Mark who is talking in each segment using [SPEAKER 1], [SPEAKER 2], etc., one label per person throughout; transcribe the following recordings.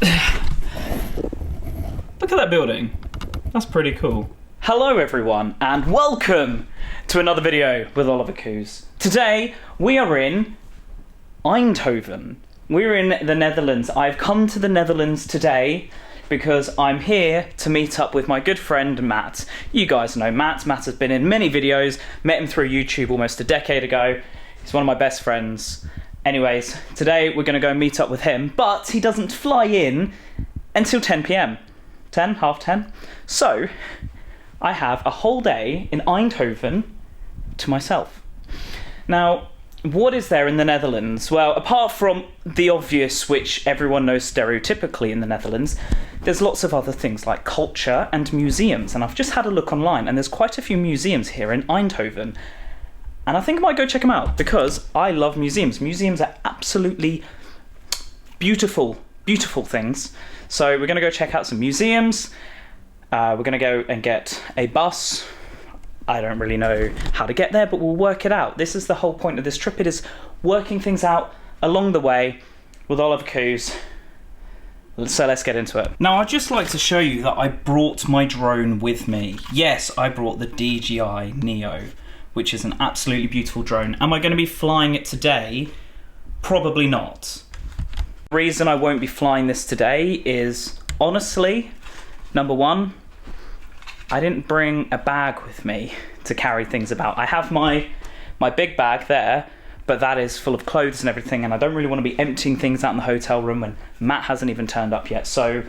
[SPEAKER 1] Look at that building. That's pretty cool. Hello everyone, and welcome to another video with Oliver Coos. Today, we are in Eindhoven. We're in the Netherlands. I've come to the Netherlands today because I'm here to meet up with my good friend Matt. You guys know Matt. Matt has been in many videos, met him through YouTube almost a decade ago. He's one of my best friends. Anyways, today we're gonna go meet up with him, but he doesn't fly in until 10 PM. 10, half 10. So, I have a whole day in Eindhoven to myself. Now, what is there in the Netherlands? Well, apart from the obvious, which everyone knows stereotypically in the Netherlands, there's lots of other things like culture and museums. And I've just had a look online, and there's quite a few museums here in Eindhoven. And I think I might go check them out because I love museums. Museums are absolutely beautiful, beautiful things. So we're going to go check out some museums. We're going to go and get a bus. I don't really know how to get there, but we'll work it out. This is the whole point of this trip. It is working things out along the way with Oliver Coos. So let's get into it. Now, I'd just like to show you that I brought my drone with me. Yes, I brought the DJI Neo, which is an absolutely beautiful drone. Am I going to be flying it today? Probably not. The reason I won't be flying this today is, honestly, number one, I didn't bring a bag with me to carry things about. I have my big bag there, but that is full of clothes and everything, and I don't really want to be emptying things out in the hotel room when Matt hasn't even turned up yet. So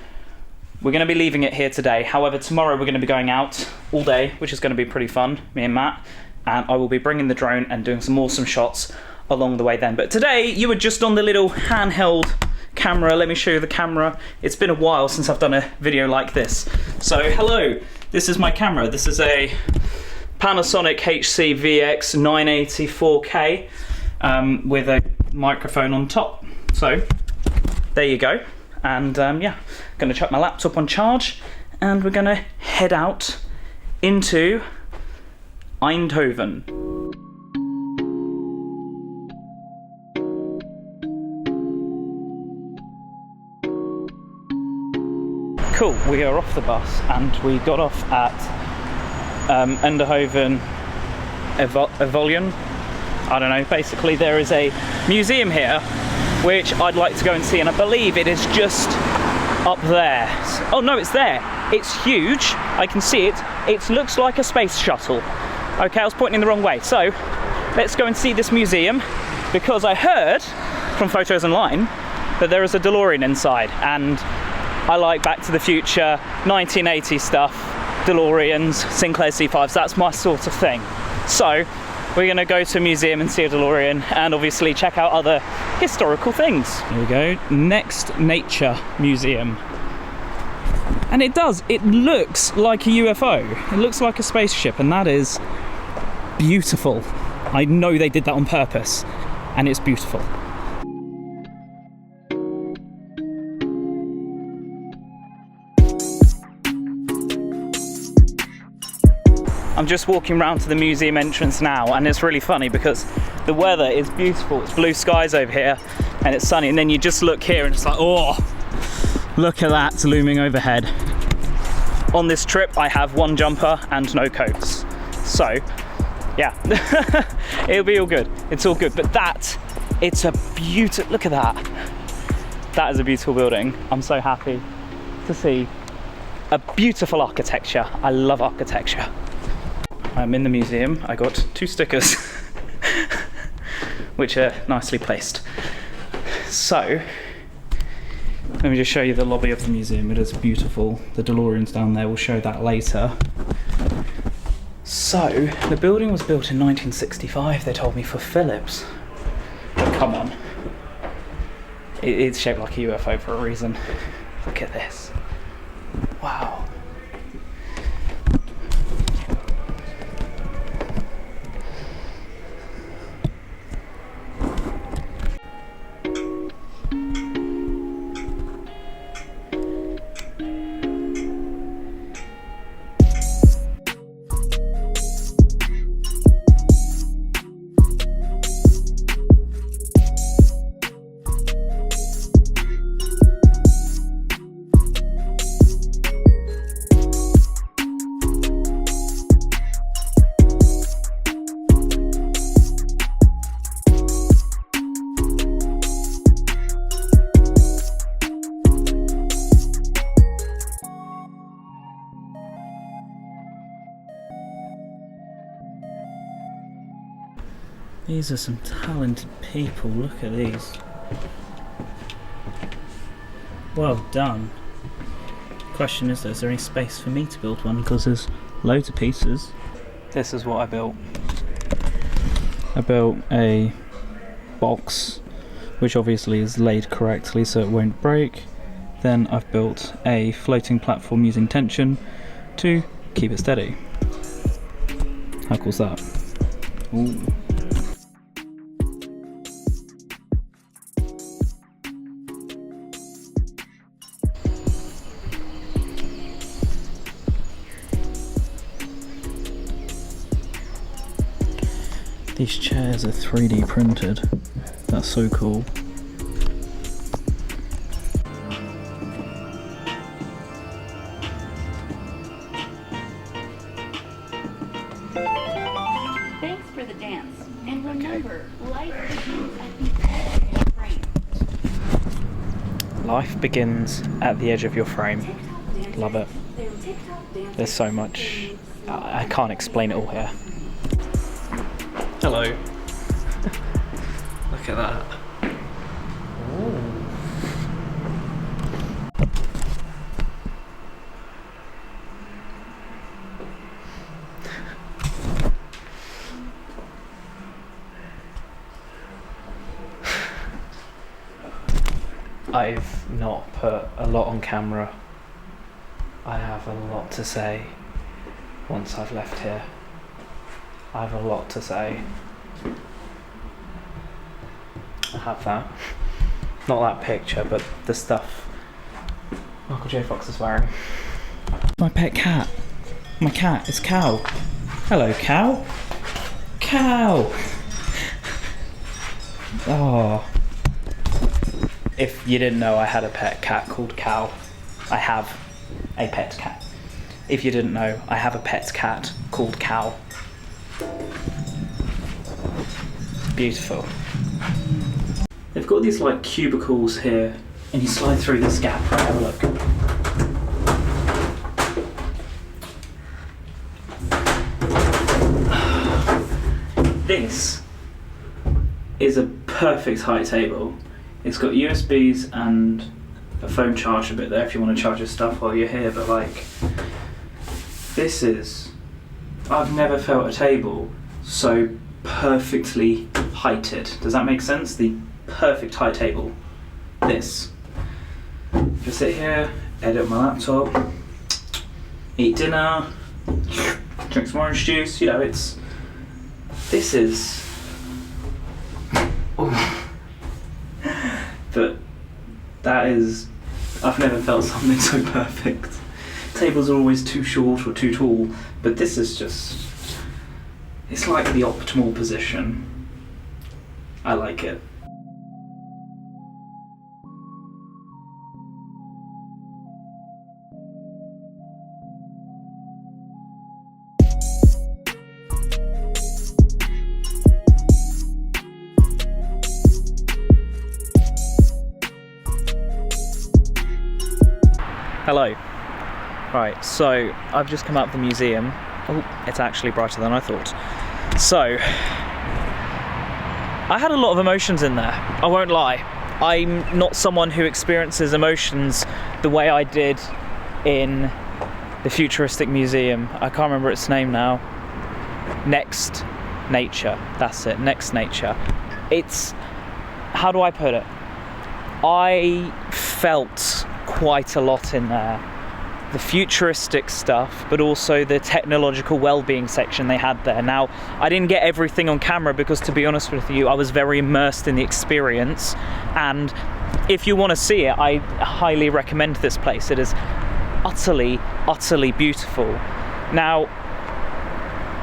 [SPEAKER 1] we're going to be leaving it here today. However, tomorrow we're going to be going out all day, which is going to be pretty fun, me and Matt, and I will be bringing the drone and doing some awesome shots along the way then. But today, you were just on the little handheld camera. Let me show you the camera. It's been a while since I've done a video like this. So hello, this is my camera. This is a Panasonic HC VX 980 4K with a microphone on top. So there you go. And yeah, gonna chuck my laptop on charge and we're gonna head out into Eindhoven. Cool, we are off the bus and we got off at Eindhoven Evoluen. I don't know, basically there is a museum here which I'd like to go and see, and I believe it is just up there. Oh no, it's there. It's huge, I can see it. It looks like a space shuttle. Okay, I was pointing the wrong way. So let's go and see this museum because I heard from photos online that there is a DeLorean inside, and I like Back to the Future, 1980s stuff, DeLoreans, Sinclair C5s, that's my sort of thing. So we're gonna go to a museum and see a DeLorean and obviously check out other historical things. Here we go, Next Nature Museum. And it looks like a UFO. It looks like a spaceship, and that is beautiful. I know they did that on purpose, and it's beautiful. I'm just walking around to the museum entrance now, and it's really funny because the weather is beautiful. It's blue skies over here and it's sunny, and then you just look here and it's like, oh, look at that looming overhead. On this trip I have one jumper and no coats, so yeah. It'll be all good, it's all good. But it's a beautiful, look at that. That is a beautiful building. I'm so happy to see a beautiful architecture. I love architecture. I'm in the museum. I got 2 stickers which are nicely placed. So let me just show you the lobby of the museum. It is beautiful. The DeLorean's down there, we'll show that later. So the building was built in 1965, they told me, for felyx. But come on, it's shaped like a UFO for a reason. Look at this. Wow. These are some talented people, look at these. Well done. Question is there any space for me to build one? Because there's loads of pieces. This is what I built. I built a box, which obviously is laid correctly so it won't break. Then I've built a floating platform using tension to keep it steady. How cool's that? Ooh. These chairs are 3D printed. That's so cool.
[SPEAKER 2] Thanks for the dance. And remember, life begins at the edge of your frame.
[SPEAKER 1] Life begins at the edge of your frame. Love it. There's so much. I can't explain it all here. Hello. Look at that. Ooh. I've not put a lot on camera. I have a lot to say once I've left here. I have a lot to say. I have that. Not that picture, but the stuff Michael J. Fox is wearing. My pet cat. My cat. It's Cow. Hello, Cow. Cow! Oh. If you didn't know, I had a pet cat called Cow. I have a pet cat. If you didn't know, I have a pet cat called Cow. Beautiful. They've got these like cubicles here, and you slide through this gap. Right, have a look. This is a perfect height table. It's got USBs and a phone charger bit there if you want to charge your stuff while you're here, but like, this is, I've never felt a table so perfectly heighted. Does that make sense? The perfect height table. This. Just sit here, edit my laptop, eat dinner, drink some orange juice, you know, this is, but that is, I've never felt something so perfect. Tables are always too short or too tall, but this is just, it's like the optimal position. I like it. Hello. Right, so I've just come out of the museum. Oh, it's actually brighter than I thought. So, I had a lot of emotions in there, I won't lie. I'm not someone who experiences emotions the way I did in the futuristic museum. I can't remember its name now. Next Nature, that's it, Next Nature. It's, how do I put it? I felt quite a lot in there. The futuristic stuff, but also the technological well-being section they had there. Now, I didn't get everything on camera because, to be honest with you, I was very immersed in the experience, and if you want to see it, I highly recommend this place. It is utterly, utterly beautiful. Now,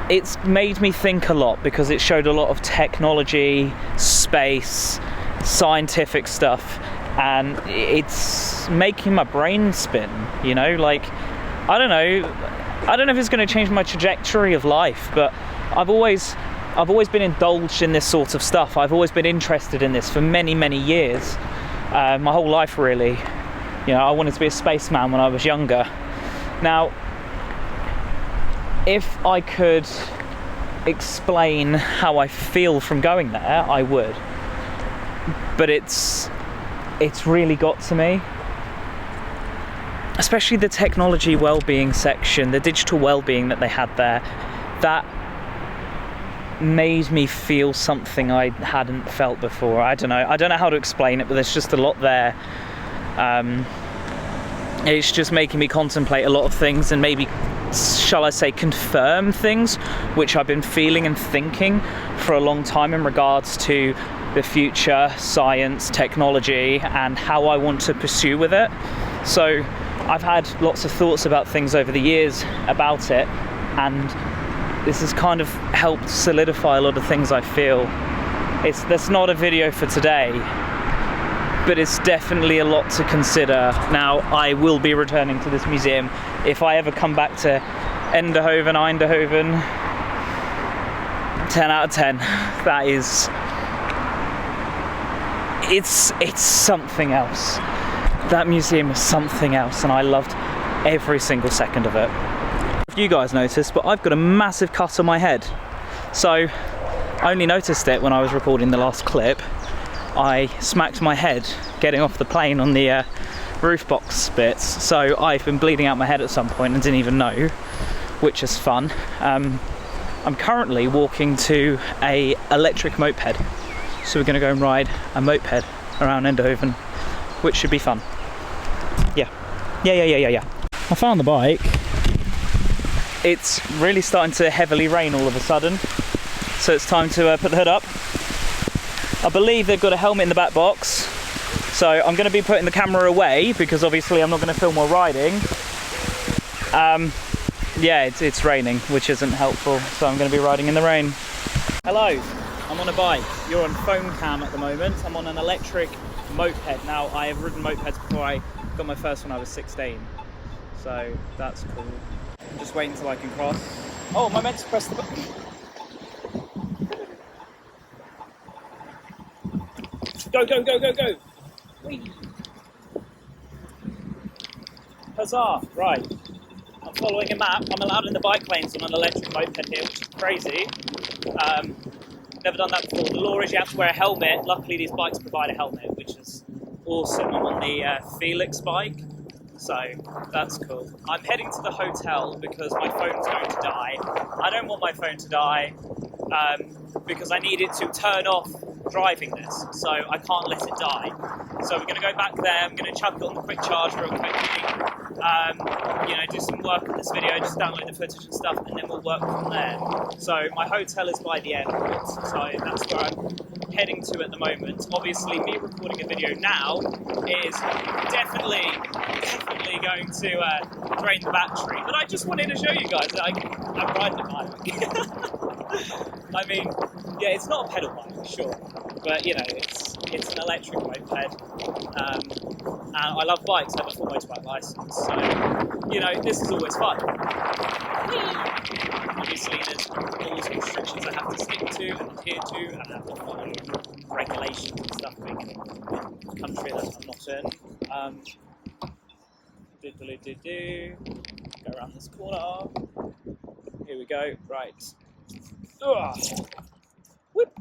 [SPEAKER 1] it's made me think a lot because it showed a lot of technology, space, scientific stuff, and it's making my brain spin, you know, like, I don't know if it's going to change my trajectory of life, but I've always been indulged in this sort of stuff. I've always been interested in this for many, many years, my whole life really. You know, I wanted to be a spaceman when I was younger. Now, if I could explain how I feel from going there, I would. But it's really got to me. Especially the technology well-being section, the digital well-being that they had there, that made me feel something I hadn't felt before. I don't know how to explain it, but there's just a lot there. It's just making me contemplate a lot of things and maybe, shall I say, confirm things which I've been feeling and thinking for a long time in regards to the future, science, technology, and how I want to pursue with it. So I've had lots of thoughts about things over the years about it, and this has kind of helped solidify a lot of things I feel. That's not a video for today, but it's definitely a lot to consider. Now, I will be returning to this museum if I ever come back to Eindhoven. 10 out of 10. That is... It's something else. That museum is something else, and I loved every single second of it. If you guys noticed, but I've got a massive cut on my head. So I only noticed it when I was recording the last clip. I smacked my head getting off the plane on the roof box bits, so I've been bleeding out my head at some point and didn't even know, which is fun. I'm currently walking to a electric moped, so we're going to go and ride a moped around Eindhoven, which should be fun. Yeah. I found the bike. It's really starting to heavily rain all of a sudden, so it's time to put the hood up. I believe they've got a helmet in the back box, so I'm going to be putting the camera away because obviously I'm not going to film while riding. Yeah, it's raining, which isn't helpful, so I'm going to be riding in the rain. Hello, I'm on a bike. You're on phone cam at the moment. I'm on an electric moped. Now, I have ridden mopeds before. I got my first when I was 16, so that's cool. I'm just waiting until I can cross. Oh, am I meant to press the button? Go! Whee. Huzzah! Right. I'm following a map. I'm allowed in the bike lanes on an electric moped here, which is crazy. Never done that before. The law is you have to wear a helmet. Luckily, these bikes provide a helmet, which is awesome. I'm on the felyx bike, so that's cool. I'm heading to the hotel because my phone's going to die. I don't want my phone to die because I need it to turn off driving this, so I can't let it die. So we're going to go back there. I'm going to chuck it on the quick charge real quickly. Do some work on this video, just download the footage and stuff, and then we'll work from there. So my hotel is by the airport, so that's where I'm heading to at the moment. Obviously, me recording a video now is definitely going to drain the battery, but I just wanted to show you guys that I'm riding a bike. I mean, yeah, it's not a pedal bike, sure, but it's an electric moped, and I love bikes. I have a full motorbike license, so this is always fun. Obviously, there's rules and restrictions I have to stick to and adhere to, and I have to follow regulations and stuff being in a country that I'm not in. Go around this corner. Here we go. Right. Whoop.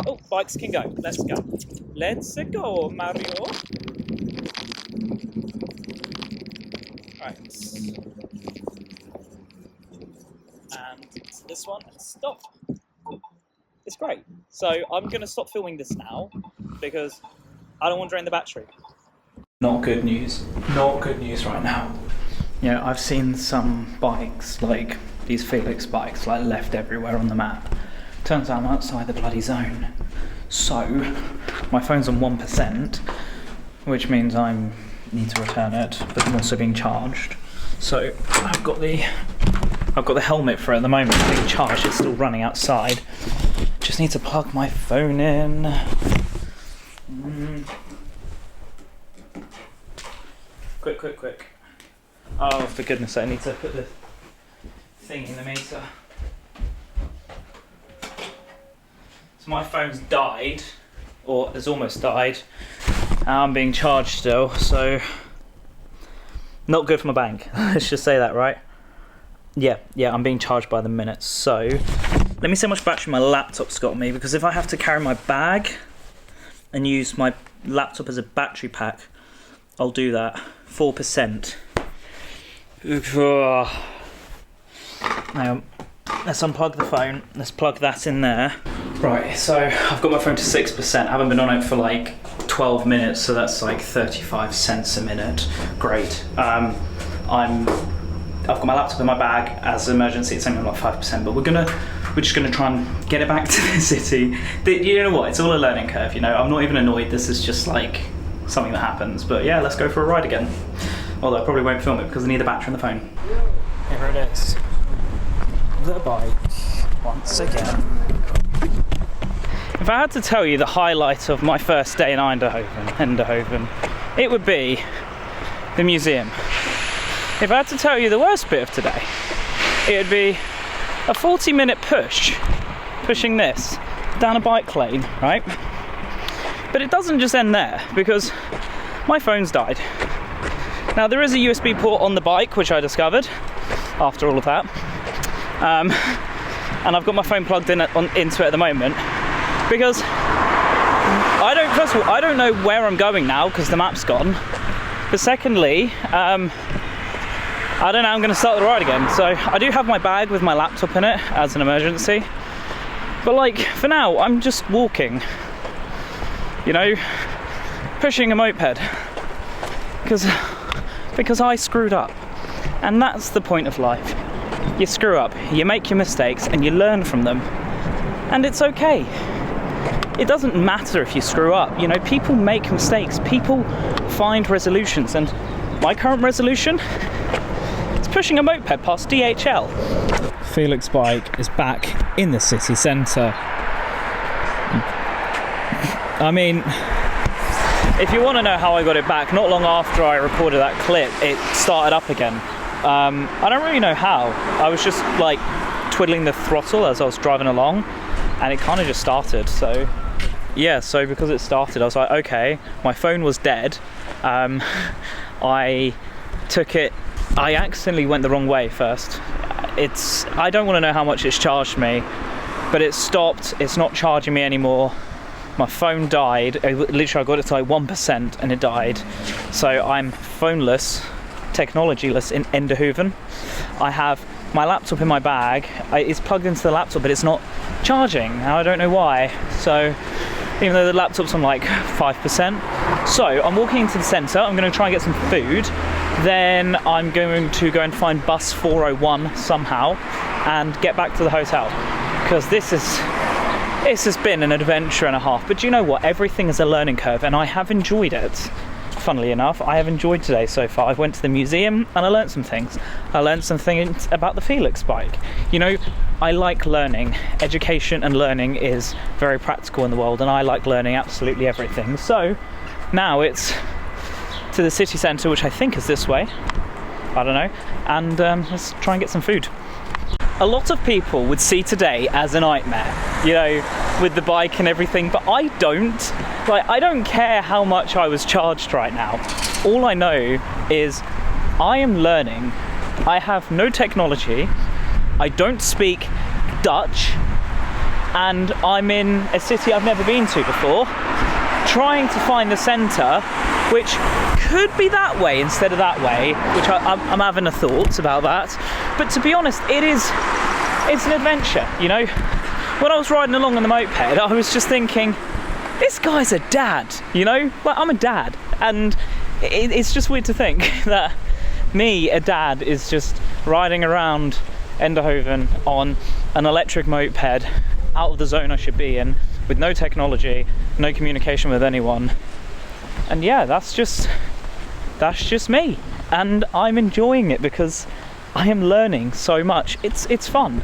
[SPEAKER 1] Oh, bikes can go. Let's go. Let's go, Mario. Right. And this one, stop. It's great. So I'm going to stop filming this now because I don't want to drain the battery. Not good news. Not good news right now. I've seen some bikes, like these felyx bikes, like left everywhere on the map. Turns out I'm outside the bloody zone. So, my phone's on 1%, which means I need to return it, but I'm also being charged. So, I've got the helmet for it at the moment, it's being charged, it's still running outside. Just need to plug my phone in. Quick. Oh, for goodness sake, I need to put the thing in the meter. So my phone's died, or has almost died. I'm being charged still, so not good for my bank. Let's just say that, right? Yeah, I'm being charged by the minute. So Let me see how much battery my laptop's got on me, because if I have to carry my bag and use my laptop as a battery pack, I'll do that. 4%. Hang on. Let's unplug the phone. Let's plug that in there. Right, so I've got my phone to 6%. I haven't been on it for like 12 minutes, so that's like 35 cents a minute. Great. I've got my laptop in my bag as an emergency. It's only like 5%, but we're just gonna try and get it back to the city. You know what? It's all a learning curve. You know, I'm not even annoyed. This is just like something that happens. But yeah, let's go for a ride again. Although I probably won't film it because I need the battery in the phone. Here it is. The bike once again. If I had to tell you the highlight of my first day in Eindhoven, it would be the museum. If I had to tell you the worst bit of today, it would be a 40-minute pushing this down a bike lane, right? But it doesn't just end there, because my phone's died. Now there is a USB port on the bike, which I discovered after all of that. And I've got my phone plugged into it at the moment, because first of all, I don't know where I'm going now because the map's gone. But secondly, I don't know how I'm going to start the ride again. So I do have my bag with my laptop in it as an emergency. But like, for now, I'm just walking. You know, pushing a moped. Because I screwed up. And that's the point of life. You screw up, you make your mistakes, and you learn from them. And it's okay. It doesn't matter if you screw up. You know, people make mistakes. People find resolutions. And my current resolution is pushing a moped past DHL. Felix bike is back in the city centre. I mean, if you want to know how I got it back, not long after I recorded that clip, it started up again. I don't really know how. I was just like twiddling the throttle as I was driving along, and it kind of just started. So yeah, so because it started, I was like, okay, my phone was dead. I took it, I accidentally went the wrong way first. I don't want to know how much it's charged me, but it stopped. It's not charging me anymore. My phone died. Literally, I got it to like 1% and it died. So I'm phoneless, technologyless in Eindhoven. I have my laptop in my bag. It's plugged into the laptop, but it's not charging. I don't know why. So even though the laptop's on like 5%. So I'm walking into the centre. I'm going to try and get some food. Then I'm going to go and find bus 401 somehow and get back to the hotel, because this has been an adventure and a half. But do you know what? Everything is a learning curve, and I have enjoyed it. Funnily enough, I have enjoyed today so far. I went to the museum and I learned some things. I learned some things about the felyx bike. You know, I like learning. Education and learning is very practical in the world, and I like learning absolutely everything. So now it's to the city centre, which I think is this way. I don't know. And let's try and get some food. A lot of people would see today as a nightmare, you know, with the bike and everything, but I don't. Like, I don't care how much I was charged right now. All I know is I am learning. I have no technology. I don't speak Dutch, and I'm in a city I've never been to before, trying to find the centre, which could be that way instead of that way, which I'm having a thought about that. But to be honest, it's an adventure, you know. When I was riding along on the moped, I was just thinking, this guy's a dad, you know. Like, I'm a dad, and it's just weird to think that me, a dad, is just riding around Eindhoven on an electric moped out of the zone I should be in, with no technology, no communication with anyone. And yeah, that's just me, and I'm enjoying it because I am learning so much. It's fun.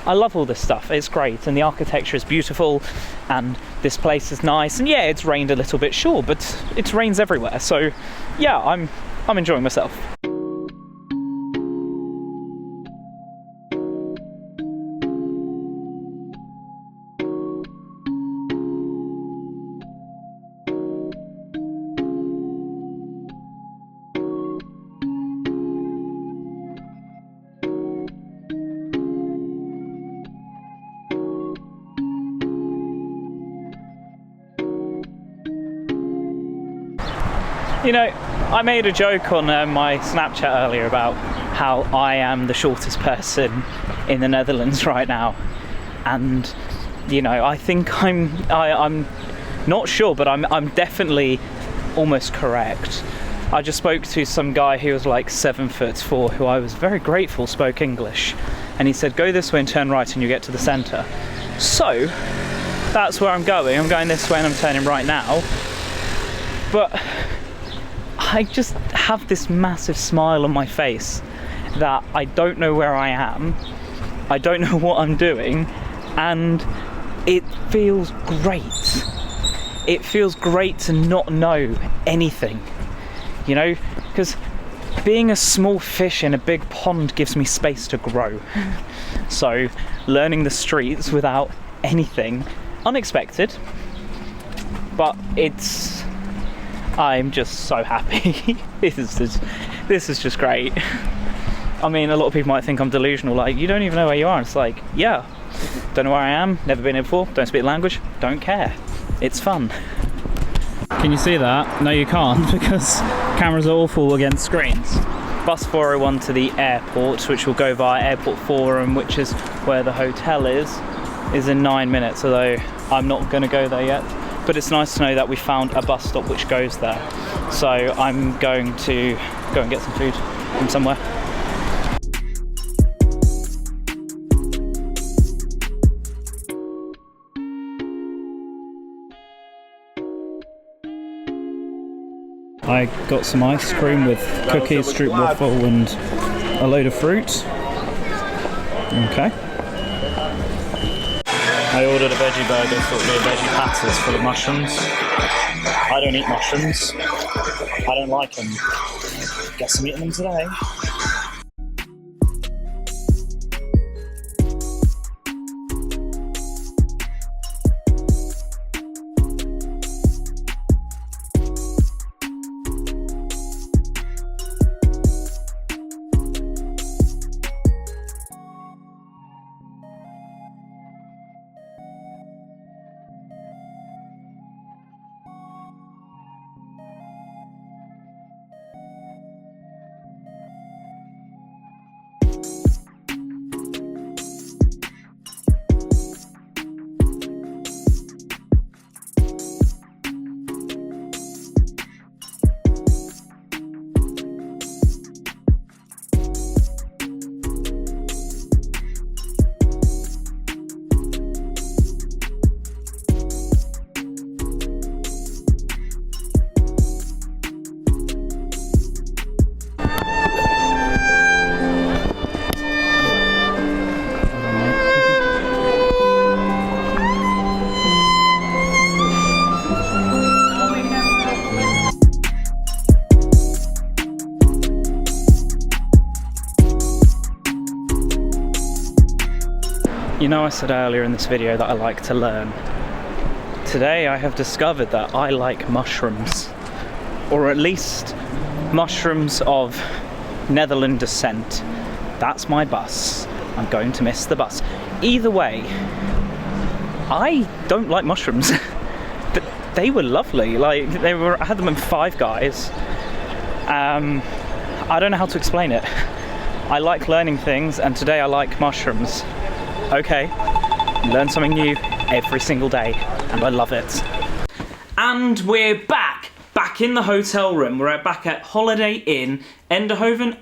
[SPEAKER 1] I love all this stuff. It's great, and the architecture is beautiful, and this place is nice. And yeah, it's rained a little bit, sure, but it rains everywhere. So yeah, I'm enjoying myself. You know, I made a joke on my Snapchat earlier about how I am the shortest person in the Netherlands right now, and you know, I think I'm not sure, but I'm definitely almost correct. I just spoke to some guy who was like 7'4", who I was very grateful spoke English, and he said, go this way and turn right and you get to the centre. So that's where I'm going. I'm going this way and I'm turning right now. But I just have this massive smile on my face that I don't know where I am, I don't know what I'm doing, and it feels great. It feels great to not know anything, you know, because being a small fish in a big pond gives me space to grow. So learning the streets without anything, unexpected, but I'm just so happy. This is just great. I mean, a lot of people might think I'm delusional, like, you don't even know where you are. And it's like, yeah, don't know where I am, never been here before, don't speak the language, don't care. It's fun. Can you see that? No, you can't, because cameras are awful against screens. Bus 401 to the airport, which will go via Airport Forum, which is where the hotel is in 9 minutes, although I'm not going to go there yet. But it's nice to know that we found a bus stop which goes there. So I'm going to go and get some food from somewhere. I got some ice cream with cookies, stroopwafel and a load of fruit. Okay. I ordered a veggie burger, thought they were veggie patties full of mushrooms. I don't eat mushrooms. I don't like them. Guess I'm eating them today. You know, I said earlier in this video that I like to learn. Today I have discovered that I like mushrooms, or at least mushrooms of Netherlands descent. That's my bus. I'm going to miss the bus. Either way, I don't like mushrooms, but they were lovely. Like, I had them in Five Guys. I don't know how to explain it. I like learning things, and today I like mushrooms. Okay, learn something new every single day, and I love it. And we're back in the hotel room. We're back at Holiday Inn, Eindhoven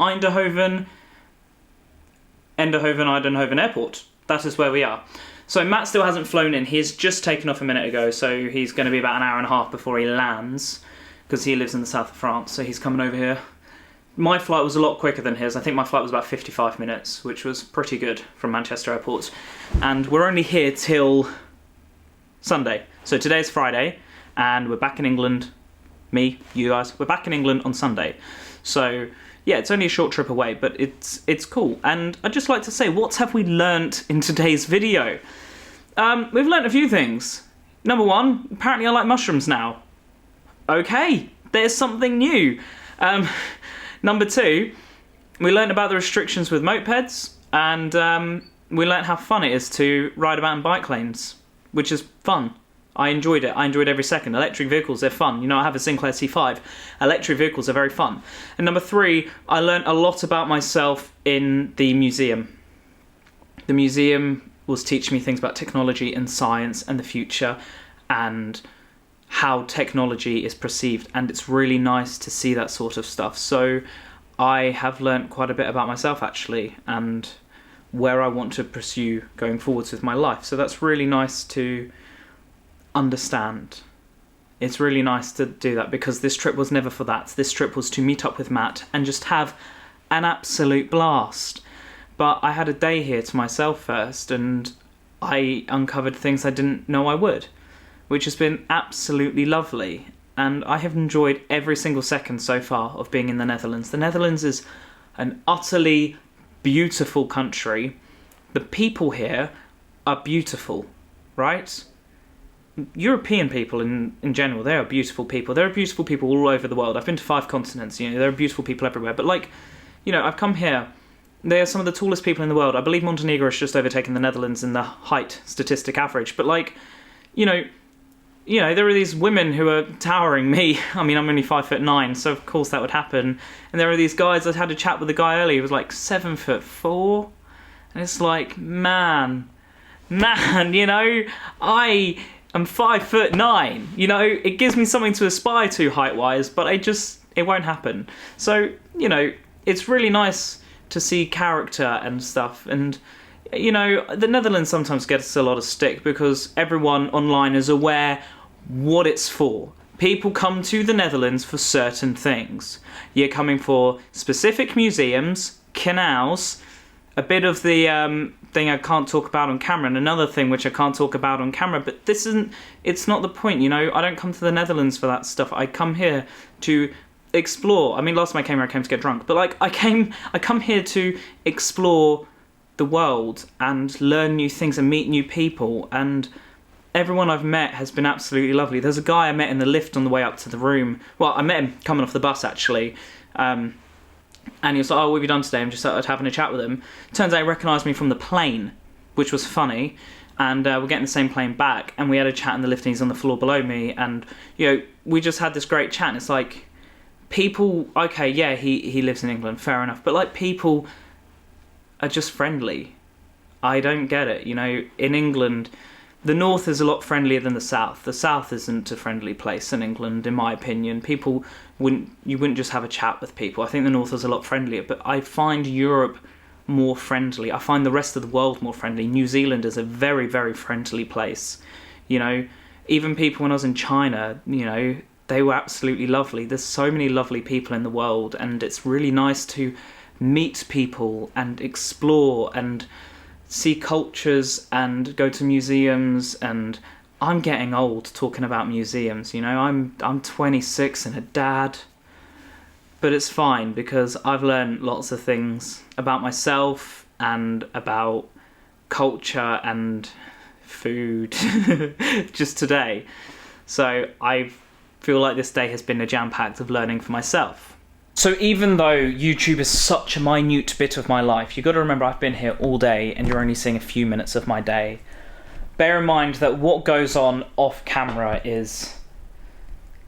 [SPEAKER 1] Airport. That is where we are. So Matt still hasn't flown in. He's just taken off a minute ago, so he's going to be about an hour and a half before he lands, because he lives in the south of France, so he's coming over here. My flight was a lot quicker than his. I think my flight was about 55 minutes, which was pretty good from Manchester Airport. And we're only here till Sunday. So today's Friday, and we're back in England. Me, you guys, we're back in England on Sunday. So yeah, it's only a short trip away, but it's cool. And I'd just like to say, what have we learnt in today's video? We've learnt a few things. Number one, apparently I like mushrooms now. Okay, there's something new. Number two, we learnt about the restrictions with mopeds, and we learnt how fun it is to ride about in bike lanes, which is fun. I enjoyed it. I enjoyed every second. Electric vehicles, they're fun. You know, I have a Sinclair C5. Electric vehicles are very fun. And number 3, I learned a lot about myself in the museum. The museum was teaching me things about technology and science and the future and how technology is perceived. And it's really nice to see that sort of stuff. So I have learnt quite a bit about myself, actually, and where I want to pursue going forwards with my life. So that's really nice to understand. It's really nice to do that, because this trip was never for that. This trip was to meet up with Matt and just have an absolute blast. But I had a day here to myself first, and I uncovered things I didn't know I would, which has been absolutely lovely. And I have enjoyed every single second so far of being in the Netherlands. The Netherlands is an utterly beautiful country. The people here are beautiful, right? European people in general, they are beautiful people. There are beautiful people all over the world. I've been to 5 continents, you know, there are beautiful people everywhere. But like, you know, I've come here, they are some of the tallest people in the world. I believe Montenegro has just overtaken the Netherlands in the height statistic average. But like, you know, there are these women who are towering me. I mean, I'm only 5'9", so of course that would happen. And there are these guys. I had a chat with a guy earlier who was like 7'4", and it's like, man, you know, I am 5'9". You know, it gives me something to aspire to height-wise, but it won't happen. So, you know, it's really nice to see character and stuff. And you know, the Netherlands sometimes gets a lot of stick because everyone online is aware what it's for. People come to the Netherlands for certain things. You're coming for specific museums, canals, a bit of the thing I can't talk about on camera, and another thing which I can't talk about on camera, but it's not the point, you know. I don't come to the Netherlands for that stuff. I come here to explore. I mean, last time I came to get drunk, but like, I come here to explore the world and learn new things and meet new people, and everyone I've met has been absolutely lovely. There's a guy I met in the lift on the way up to the room. Well, I met him coming off the bus, actually, and he was like, oh, what have you done today? I'm just having a chat with him. Turns out he recognised me from the plane, which was funny, and we're getting the same plane back, and we had a chat in the lift, and he's on the floor below me, and you know, we just had this great chat. And it's like, people, okay, yeah, he lives in England, fair enough, but like, people are just friendly. I don't get it, you know. In England, the north is a lot friendlier than the south. The south isn't a friendly place in England, in my opinion. You wouldn't just have a chat with people. I think the north is a lot friendlier, but I find Europe more friendly. I find the rest of the world more friendly. New Zealand is a very, very friendly place. You know, even people when I was in China, you know, they were absolutely lovely. There's so many lovely people in the world, and it's really nice to meet people and explore and see cultures and go to museums. And I'm getting old talking about museums, you know. I'm 26 and a dad, but it's fine because I've learned lots of things about myself and about culture and food just today. So I feel like this day has been a jam-packed of learning for myself. So even though YouTube is such a minute bit of my life, you've got to remember I've been here all day and you're only seeing a few minutes of my day. Bear in mind that what goes on off camera it's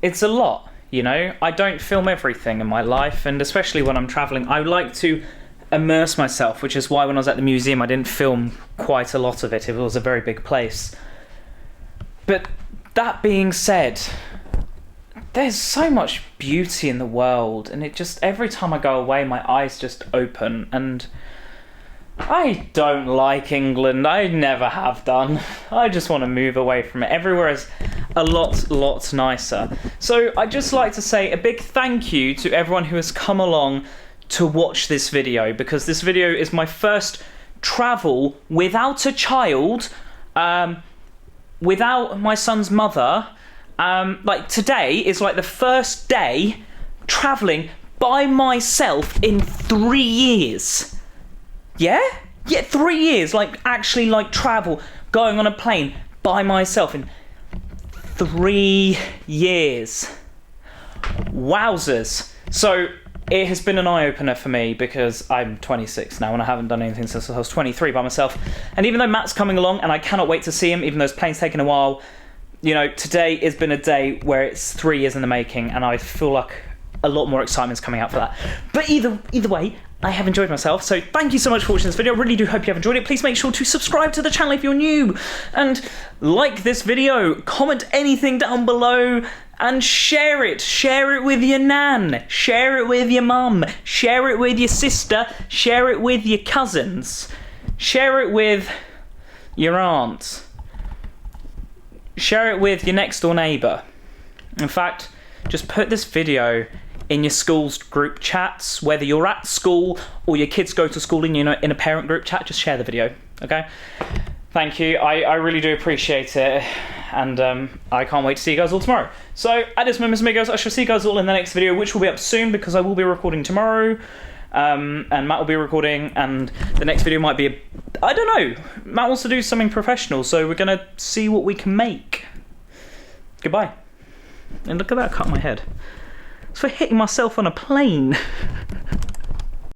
[SPEAKER 1] a lot, you know. I don't film everything in my life, and especially when I'm travelling, I like to immerse myself, which is why when I was at the museum I didn't film quite a lot of it. It was a very big place. But that being said, there's so much beauty in the world, and it just, every time I go away, my eyes just open, and I don't like England. I never have done. I just want to move away from it. Everywhere is a lot nicer. So I'd just like to say a big thank you to everyone who has come along to watch this video, because this video is my first travel without a child, without my son's mother. Like, today is like the first day travelling by myself in 3 years. Yeah, 3 years, like, actually, like, travel, going on a plane by myself in 3 years. Wowzers. So it has been an eye-opener for me, because I'm 26 now and I haven't done anything since I was 23 by myself. And even though Matt's coming along and I cannot wait to see him, even though his plane's taking a while, you know, today has been a day where it's 3 years in the making, and I feel like a lot more excitement's coming out for that. But either way, I have enjoyed myself, so thank you so much for watching this video. I really do hope you have enjoyed it. Please make sure to subscribe to the channel if you're new, and like this video, comment anything down below, and share it. Share it with your nan, share it with your mum, share it with your sister, share it with your cousins, share it with your aunt, share it with your next door neighbour. In fact, just put this video in your school's group chats, whether you're at school or your kids go to school and you're in a parent group chat, just share the video, okay? Thank you, I really do appreciate it, and I can't wait to see you guys all tomorrow. So, adios, mis amigos, I shall see you guys all in the next video, which will be up soon because I will be recording tomorrow, and Matt will be recording, and the next video might be, I don't know, Matt wants to do something professional, so we're gonna see what we can make. Goodbye. And look at that, I cut my head. It's for hitting myself on a plane.